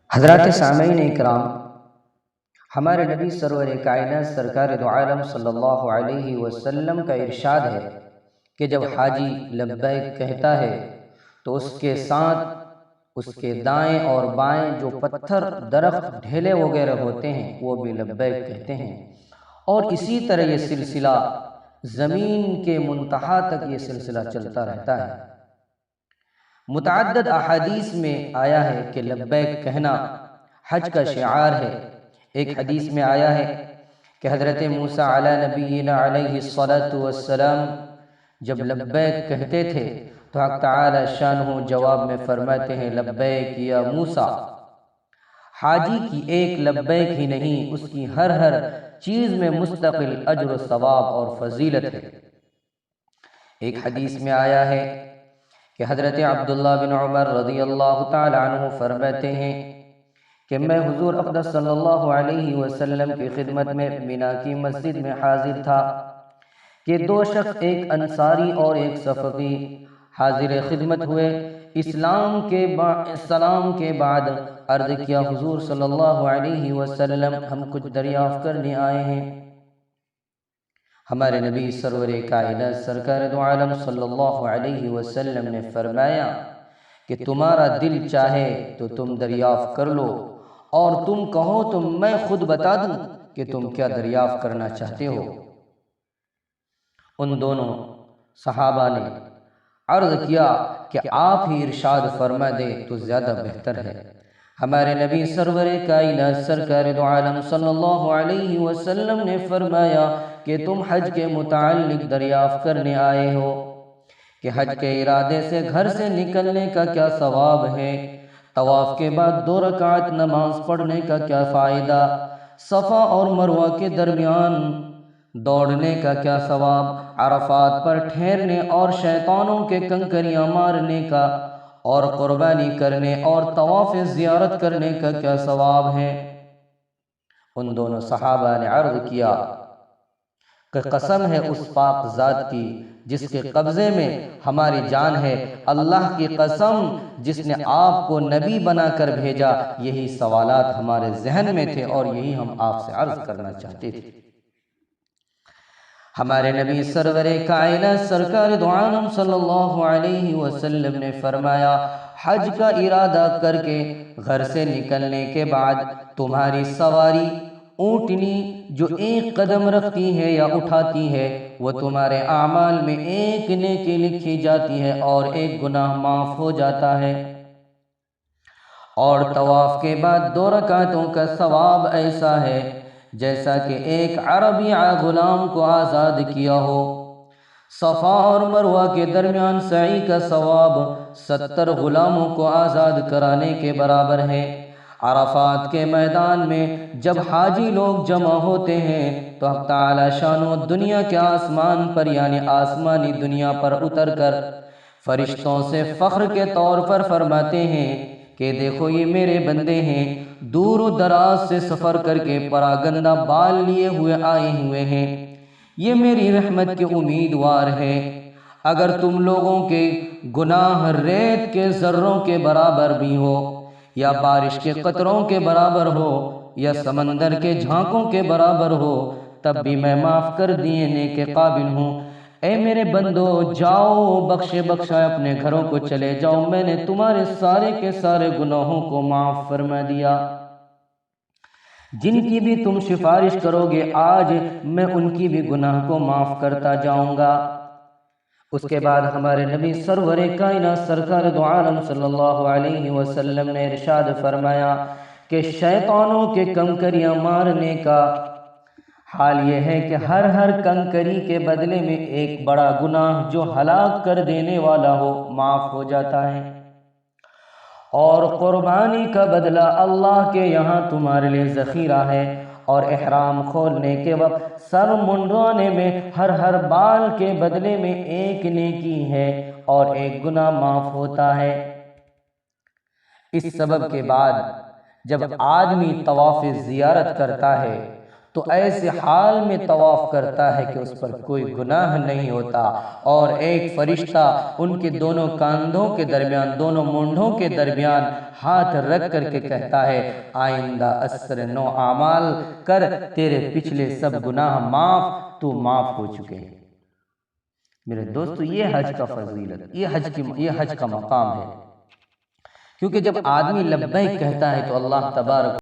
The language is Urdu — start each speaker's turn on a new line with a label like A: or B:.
A: حضرات سامعین اکرام، ہمارے نبی سرور کائنات سرکار دو عالم صلی اللہ علیہ وسلم کا ارشاد ہے کہ جب حاجی لبیک کہتا ہے تو اس کے ساتھ اس کے دائیں اور بائیں جو پتھر، درخت، ڈھیلے وغیرہ ہوتے ہیں وہ بھی لبیک کہتے ہیں، اور اسی طرح یہ سلسلہ زمین کے منتہا تک یہ سلسلہ چلتا رہتا ہے۔ متعدد احادیث میں آیا ہے کہ لبیک کہنا حج کا شعار ہے۔ ایک حدیث میں آیا ہے کہ حضرت موسیٰ علی نبینا علیہ الصلاۃ والسلام جب لبیک کہتے تھے تو حق تعالی شانہ جواب میں فرماتے ہیں لبیک یا موسیٰ۔ حاجی کی ایک لبیک ہی نہیں، اس کی ہر چیز میں مستقل اجر و ثواب اور فضیلت ہے۔ ایک حدیث میں آیا ہے کہ حضرت عبداللہ بن عمر رضی اللہ تعالی عنہ فرماتے ہیں کہ میں حضور اقدس صلی اللہ علیہ وسلم کی خدمت میں مینا کی مسجد میں حاضر تھا کہ دو شخص، ایک انصاری اور ایک صفقی، حاضر خدمت ہوئے۔ اسلام کے بعد عرض کیا حضور صلی اللہ علیہ وسلم ہم کچھ دریافت کرنے آئے ہیں۔ ہمارے نبی سرور کائنات سرکار دو عالم صلی اللہ علیہ وسلم نے فرمایا کہ تمہارا دل چاہے تو تم دریافت کر لو، اور تم کہو تو میں خود بتا دوں کہ تم کیا دریافت کرنا چاہتے ہو۔ ان دونوں صحابہ نے عرض کیا کہ آپ ہی ارشاد فرما دیں تو زیادہ بہتر ہے۔ ہمارے نبی سرور کائنات سرکار دو عالم صلی اللہ علیہ وسلم نے فرمایا کہ تم حج کے متعلق دریافت کرنے آئے ہو کہ حج کے ارادے سے گھر سے نکلنے کا کیا ثواب ہے، طواف کے بعد 2 رکعت نماز پڑھنے کا کیا فائدہ، صفا اور مروہ کے درمیان دوڑنے کا کیا ثواب، عرفات پر ٹھہرنے اور شیطانوں کے کنکریاں مارنے کا، اور قربانی کرنے اور طواف زیارت کرنے کا کیا ثواب ہے۔ ان دونوں صحابہ نے عرض کیا کہ قسم ہے اس پاک ذات کی جس کے قبضے میں ہماری جان ہے، اللہ کی قسم جس نے آپ کو نبی بنا کر بھیجا، یہی سوالات ہمارے ذہن میں تھے اور یہی ہم آپ سے عرض کرنا چاہتے تھے۔ ہمارے نبی سرور کائنات سرکار دو عالم صلی اللہ علیہ وسلم نے فرمایا حج کا ارادہ کر کے گھر سے نکلنے کے بعد تمہاری سواری اونٹنی جو ایک قدم رکھتی ہے یا اٹھاتی ہے وہ تمہارے اعمال میں ایک نیکی لکھی جاتی ہے اور ایک گناہ معاف ہو جاتا ہے۔ اور طواف کے بعد 2 رکعتوں کا ثواب ایسا ہے جیسا کہ ایک عربی غلام کو آزاد کیا ہو۔ صفا اور مروہ کے درمیان سعی کا ثواب 70 غلاموں کو آزاد کرانے کے برابر ہے۔ عرفات کے میدان میں جب حاجی لوگ جمع ہوتے ہیں تو حق تعالی شانو دنیا کے آسمان پر یعنی آسمانی دنیا پر اتر کر فرشتوں سے فخر کے طور پر فرماتے ہیں کہ دیکھو یہ میرے بندے ہیں، دور و دراز سے سفر کر کے پراگندہ بال لیے ہوئے آئے ہوئے ہیں، یہ میری رحمت کے امیدوار ہیں۔ اگر تم لوگوں کے گناہ ریت کے ذروں کے برابر بھی ہو، یا بارش کے قطروں کے برابر ہو، یا سمندر کے جھانکوں کے برابر ہو، تب بھی میں معاف کر دینے کے قابل ہوں۔ اے میرے بندو جاؤ، بخشے بخشائے اپنے گھروں کو چلے جاؤ، میں نے تمہارے سارے کے سارے گناہوں کو معاف فرما دیا۔ جن کی بھی تم سفارش کرو گے آج میں ان کی بھی گناہ کو معاف کرتا جاؤں گا۔ اس کے بعد ہمارے نبی سرور کائنات سرکار دو عالم صلی اللہ علیہ وسلم نے ارشاد فرمایا کہ شیطانوں کے کنکریاں مارنے کا حال یہ ہے کہ ہر کنکری کے بدلے میں ایک بڑا گناہ جو ہلاک کر دینے والا ہو معاف ہو جاتا ہے، اور قربانی کا بدلہ اللہ کے یہاں تمہارے لیے ذخیرہ ہے، اور احرام کھولنے کے وقت سر منڈوانے میں ہر بال کے بدلے میں ایک نیکی ہے اور ایک گناہ معاف ہوتا ہے۔ اس سبب کے بعد جب آدمی طواف زیارت کرتا ہے تو ایسے حال میں طواف کرتا ہے کہ اس پر کوئی گناہ نہیں ہوتا، اور ایک فرشتہ ان کے دونوں کاندھوں کے درمیان، دونوں مونڈھوں کے درمیان ہاتھ رکھ کر کے کہتا ہے آئندہ اثر نو اعمال کر، تیرے پچھلے سب گناہ تو معاف ہو چکے ہیں۔ میرے دوستو، یہ حج کا فضیلت، یہ حج کا مقام ہے، کیونکہ جب آدمی لبیک کہتا ہے تو اللہ تبارک